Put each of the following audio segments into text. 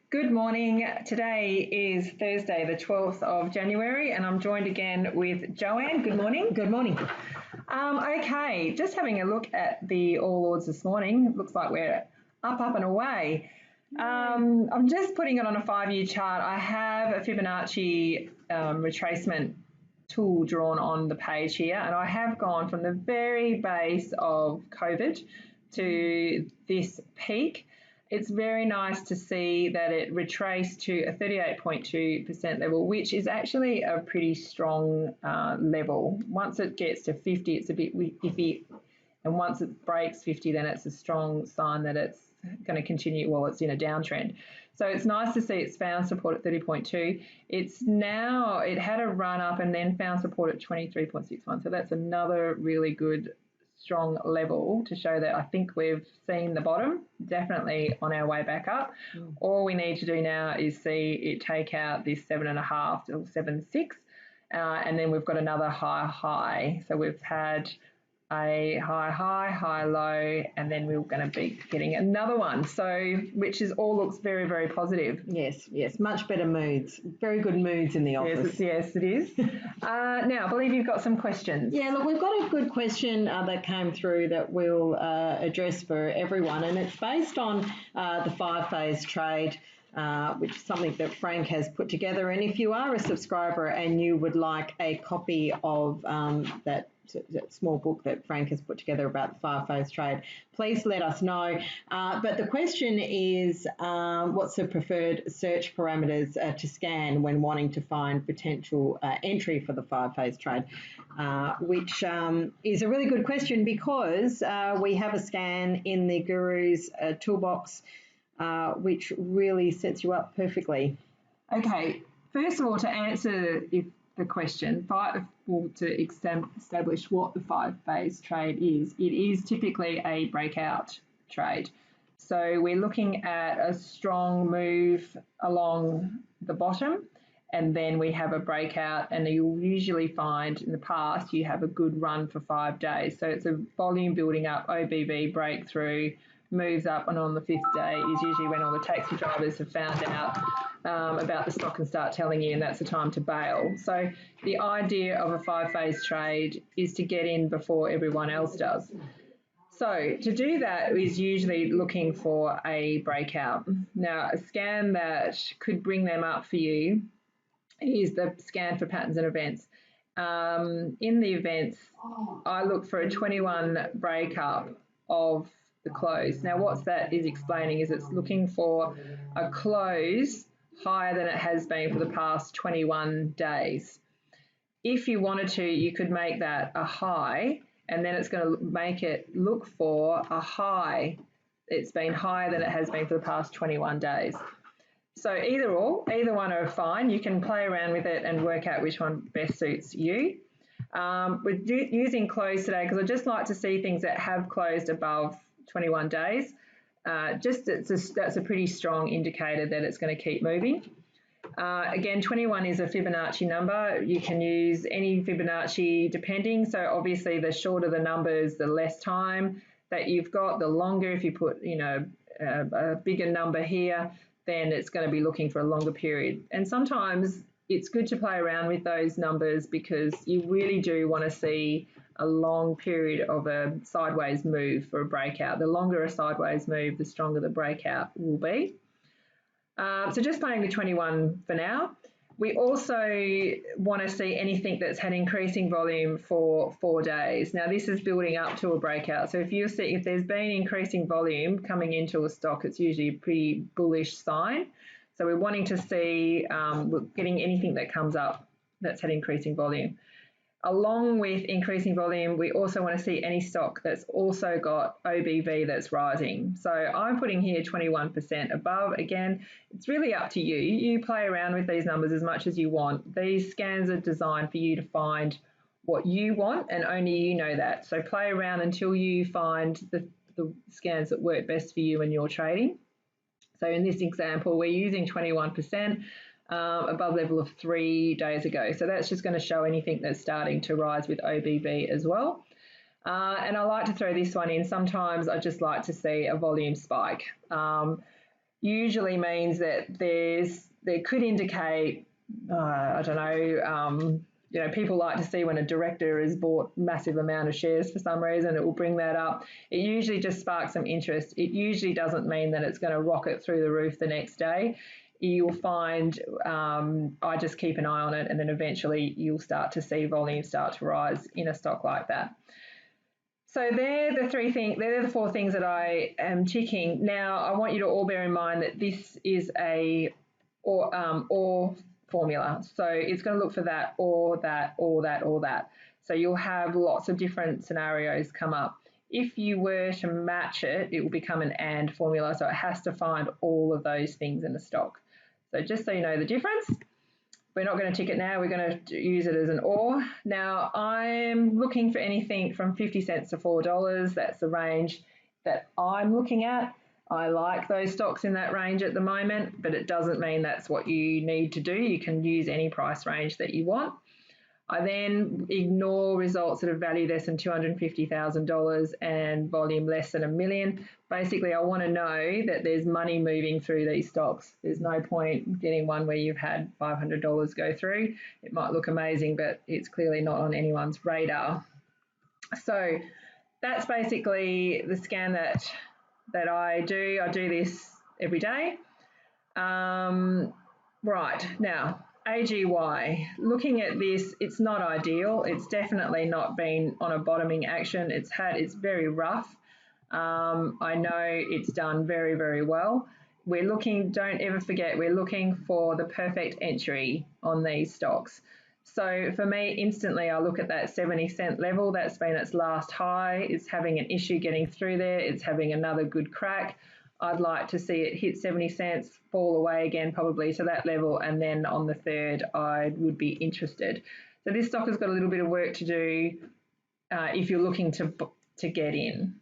Good morning. Today is Thursday, the 12th of January, and I'm joined again with Joanne. Good morning. Good morning. Okay, just having a look at the All Ords this morning. Looks like we're up and away. I'm just putting it on a 5-year chart. I have a Fibonacci retracement tool drawn on the page here, and I have gone from the very base of COVID to this peak. It's very nice to see that it retraced to a 38.2% level, which is actually a pretty strong level. Once it gets to 50, it's a bit iffy, and once it breaks 50, then it's a strong sign that it's going to continue, well, it's in a downtrend. So it's nice to see it's found support at 30.2. It had a run up and then found support at 23.61. So that's another really good strong level to show that I think we've seen the bottom, definitely on our way back up. All we need to do now is see it take out this 7.5 or 7.6, and then we've got another high. So we've had a high, low, and then we're going to be getting another one. So, which is all looks very, very positive. Yes, much better moods. Very good moods in the office. Yes, it is. Now, I believe you've got some questions. Yeah, look, we've got a good question that came through that we'll address for everyone, and it's based on the 5-phase trade, which is something that Frank has put together. And if you are a subscriber and you would like a copy of that small book that Frank has put together about the 5-phase trade, please let us know. But the question is, what's the preferred search parameters to scan when wanting to find potential entry for the 5-phase trade, which is a really good question because we have a scan in the Guru's toolbox, which really sets you up perfectly. Okay, first of all, to answer the question, to establish what the 5-phase trade is, it is typically a breakout trade. So we're looking at a strong move along the bottom, and then we have a breakout, and you'll usually find in the past you have a good run for 5 days. So it's a volume building up, OBV breakthrough, moves up, and on the 5th day is usually when all the taxi drivers have found out about the stock and start telling you, and that's the time to bail. So the idea of a 5-phase trade is to get in before everyone else does. So to do that is usually looking for a breakout. Now, a scan that could bring them up for you is the scan for patterns and events. In the events, I look for a 21 breakup of the close. Now, what that is explaining is it's looking for a close higher than it has been for the past 21 days. If you wanted to, you could make that a high, and then it's going to make it look for a high. It's been higher than it has been for the past 21 days. So either one are fine. You can play around with it and work out which one best suits you. We're using close today because I just like to see things that have closed above 21 days. That's a pretty strong indicator that it's going to keep moving. Again, 21 is a Fibonacci number. You can use any Fibonacci depending. So obviously the shorter the numbers, the less time that you've got. The longer, if you put a bigger number here, then it's going to be looking for a longer period. And sometimes it's good to play around with those numbers because you really do want to see a long period of a sideways move for a breakout. The longer a sideways move, the stronger the breakout will be. So just playing with 21 for now. We also want to see anything that's had increasing volume for 4 days. Now this is building up to a breakout. So if there's been increasing volume coming into a stock, it's usually a pretty bullish sign. So we're wanting to see getting anything that comes up that's had increasing volume. Along with increasing volume, we also want to see any stock that's also got OBV that's rising. So I'm putting here 21% above. Again, it's really up to you. You play around with these numbers as much as you want. These scans are designed for you to find what you want, and only you know that. So play around until you find the scans that work best for you when you're trading. So in this example, we're using 21%. Above level of 3 days ago. So that's just going to show anything that's starting to rise with OBV as well. And I like to throw this one in. Sometimes I just like to see a volume spike. usually means that there could indicate, I don't know, you know, people like to see when a director has bought massive amount of shares for some reason, it will bring that up. It usually just sparks some interest. It usually doesn't mean that it's going to rocket through the roof the next day. You'll find I just keep an eye on it, and then eventually you'll start to see volume start to rise in a stock like that. So they're the four things that I am ticking. Now, I want you to all bear in mind that this is a or formula. So it's going to look for that, or that, or that, or that. So you'll have lots of different scenarios come up. If you were to match it, it will become an and formula. So it has to find all of those things in the stock. So just so you know the difference. We're not going to tick it now. We're going to use it as an or. Now, I'm looking for anything from 50 cents to $4. That's the range that I'm looking at. I like those stocks in that range at the moment, but it doesn't mean that's what you need to do. You can use any price range that you want. I then ignore results that are valued less than $250,000 and volume less than $1 million. Basically, I want to know that there's money moving through these stocks. There's no point getting one where you've had $500 go through. It might look amazing, but it's clearly not on anyone's radar. So that's basically the scan that I do. I do this every day. Right, now, AGY, looking at this, it's not ideal. It's definitely not been on a bottoming action. It's very rough. I know it's done very, very well. We're looking, don't ever forget, we're looking for the perfect entry on these stocks. So for me, instantly, I look at that 70-cent level. That's been its last high. It's having an issue getting through there. It's having another good crack. I'd like to see it hit 70 cents, fall away again probably to that level, and then on the third I would be interested. So this stock has got a little bit of work to do if you're looking to get in.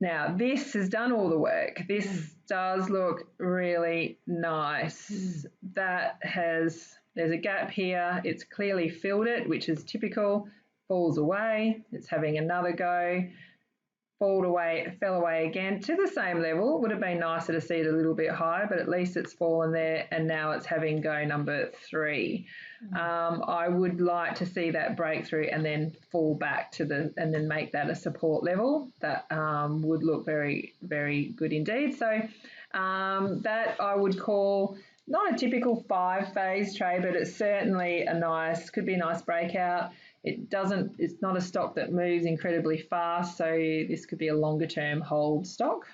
Now this has done all the work. This does look really nice. There's a gap here. It's clearly filled it, which is typical. Falls away. It's having another go. Fell away again to the same level. Would have been nicer to see it a little bit higher, but at least it's fallen there, and now it's having go number 3. I would like to see that breakthrough and then fall back and then make that a support level. That would look very, very good indeed. So that I would call not a typical 5-phase trade, but it's certainly could be a nice breakout. It's not a stock that moves incredibly fast, so this could be a longer term hold stock.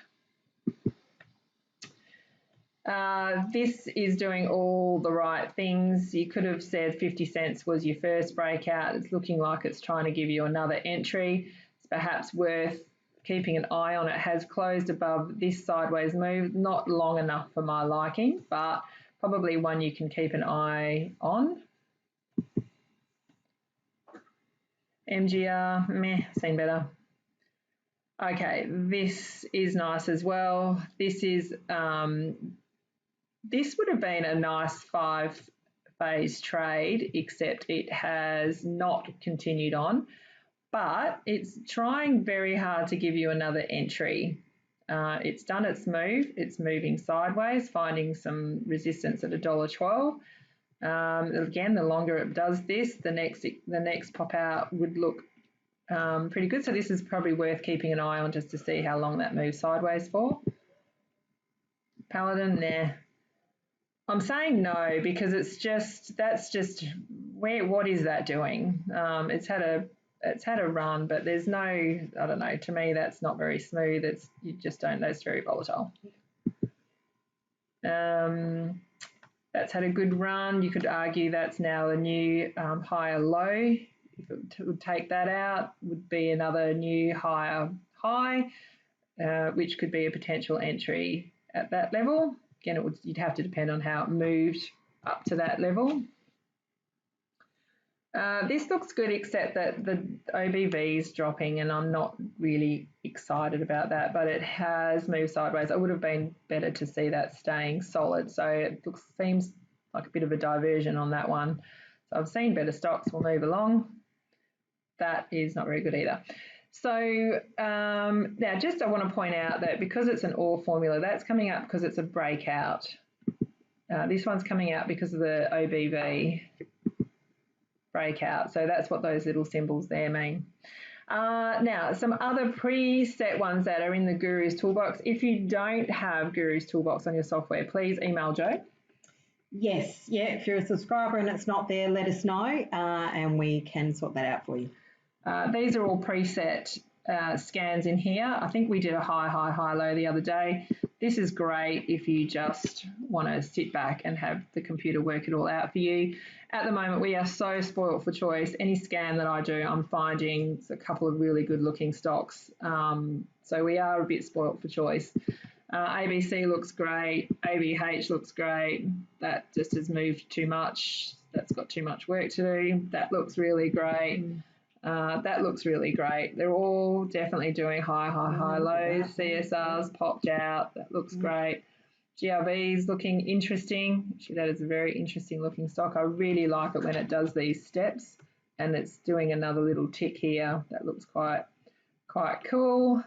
This is doing all the right things. You could have said 50 cents was your first breakout. It's looking like it's trying to give you another entry. It's perhaps worth keeping an eye on. It has closed above this sideways move, not long enough for my liking, but probably one you can keep an eye on. MGR, meh, seen better. Okay, this is nice as well. This would have been a nice 5-phase trade, except it has not continued on, but it's trying very hard to give you another entry. It's done its move. It's moving sideways, finding some resistance at $1.12. Again, the longer it does this, the next pop out would look pretty good. So this is probably worth keeping an eye on just to see how long that moves sideways for. Paladin, nah. I'm saying no because what is that doing? It's had a run, but there's no, I don't know, to me that's not very smooth. You just don't know, it's very volatile. That's had a good run. You could argue that's now a new higher low. If it would take that out, would be another new higher high, which could be a potential entry at that level. Again, you'd have to depend on how it moved up to that level. This looks good, except that the OBV is dropping, and I'm not really excited about that, but it has moved sideways. It would have been better to see that staying solid. So it seems like a bit of a diversion on that one. So I've seen better stocks. We'll move along. That is not very good either. So now just I want to point out that because it's an OR formula, that's coming up because it's a breakout. This one's coming out because of the OBV breakout. So that's what those little symbols there mean. Now, some other preset ones that are in the Guru's Toolbox. If you don't have Guru's Toolbox on your software, please email Jo. Yes, yeah, if you're a subscriber and it's not there, let us know and we can sort that out for you. These are all preset scans in here. I think we did a high, high, high, low the other day. This is great if you just want to sit back and have the computer work it all out for you. At the moment, we are so spoilt for choice. Any scan that I do, I'm finding a couple of really good looking stocks. So we are a bit spoilt for choice. ABC looks great. ABH looks great. That just has moved too much. That's got too much work to do. That looks really great. That looks really great. They're all definitely doing high, high, high lows. CSR's popped out. That looks great. GRV's looking interesting. Actually, that is a very interesting looking stock. I really like it when it does these steps and it's doing another little tick here. That looks quite cool.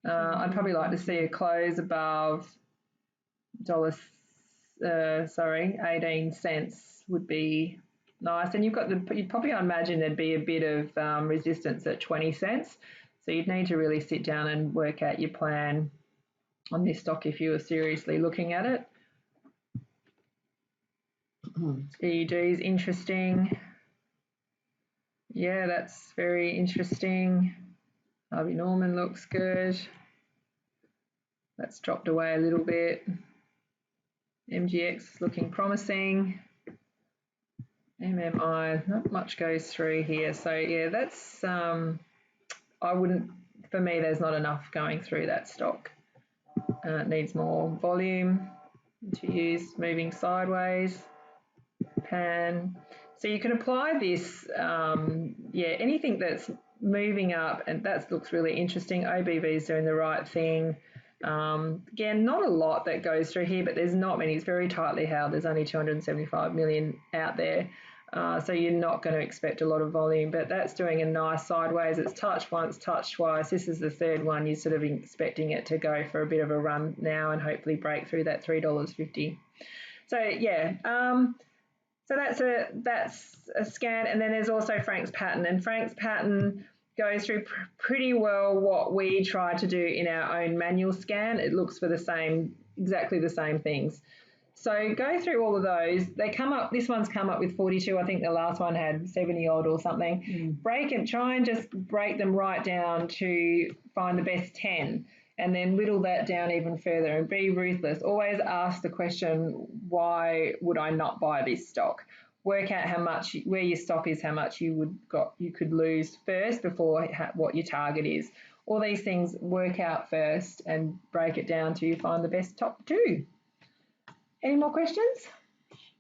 I'd probably like to see a close above 18 cents would be nice. And you'd probably imagine there'd be a bit of resistance at 20 cents. So you'd need to really sit down and work out your plan on this stock if you were seriously looking at it. EUG is interesting. Yeah, that's very interesting. Harvey Norman looks good. That's dropped away a little bit. MGX is looking promising. MMI, not much goes through here. So yeah, that's, for me, there's not enough going through that stock. It needs more volume to use, moving sideways, pan. So you can apply this, anything that's moving up, and that looks really interesting. OBV is doing the right thing. Again, not a lot that goes through here, but there's not many. It's very tightly held. There's only 275 million out there. So you're not going to expect a lot of volume, but that's doing a nice sideways. It's touched once, touched twice. This is the third one. You're sort of expecting it to go for a bit of a run now and hopefully break through that $3.50. So yeah, so that's a scan. And then there's also Frank's pattern, and Frank's pattern goes through pretty well what we try to do in our own manual scan. It looks for exactly the same things. So go through all of those. They come up, this one's come up with 42. I think the last one had 70 odd or something. Try and just break them right down to find the best 10 and then whittle that down even further and be ruthless. Always ask the question, why would I not buy this stock? Work out where your stop is, how much you could lose first before what your target is. All these things work out first and break it down till you find the best top two. Any more questions?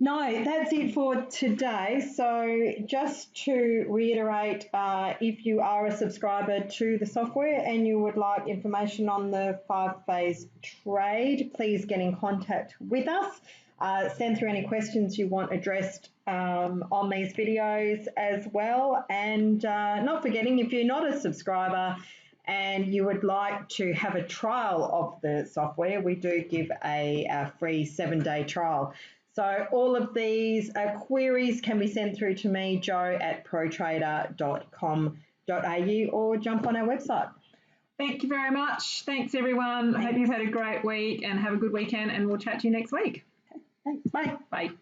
No, that's it for today. So just to reiterate, if you are a subscriber to the software and you would like information on the 5-phase trade, please get in contact with us. Send through any questions you want addressed on these videos as well. And not forgetting, if you're not a subscriber and you would like to have a trial of the software, we do give a free 7-day trial. So all of these queries can be sent through to me, jo@protrader.com.au, or jump on our website. Thank you very much. Thanks, everyone. I hope you've had a great week and have a good weekend, and we'll chat to you next week. Thanks. Bye. Bye.